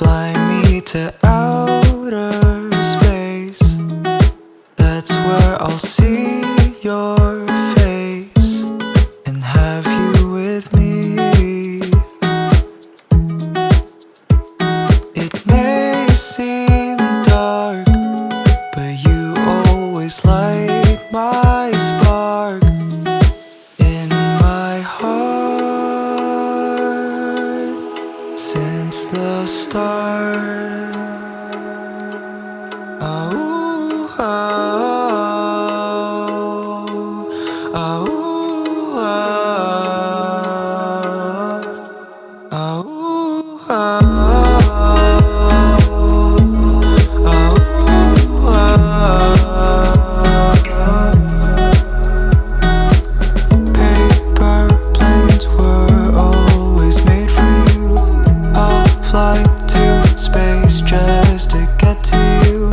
Fly me to outer space. That's where I'll see your face and have you with me. It may seem dark, but you always light my spark in my heart since the start. Oh, oh, oh, oh, oh, oh, Paper planes were always made for you. I'll fly to space just to get to you.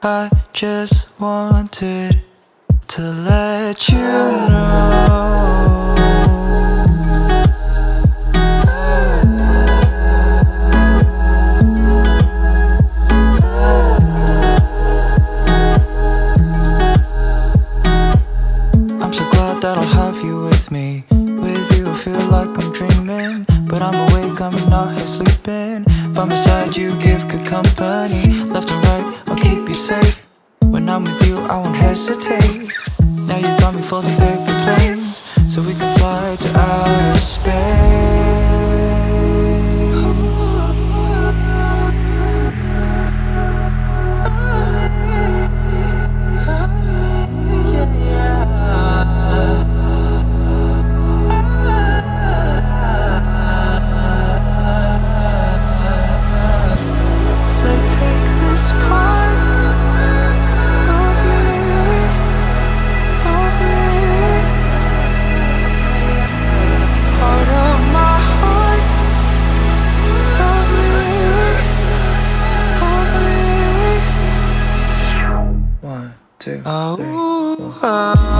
I just wanted to let you know. I'm so glad that I'll have you with me. With you I feel like I'm dreaming, but I'm awake, I'm not here sleeping. By my side you give good company. Left and right, I'll keep you safe. When I'm with you I won't hesitate. Now you got me folding paper planes, so we can fly to outer space. So take this part of me, part of my heart, of me. 1, 2, 3, 4.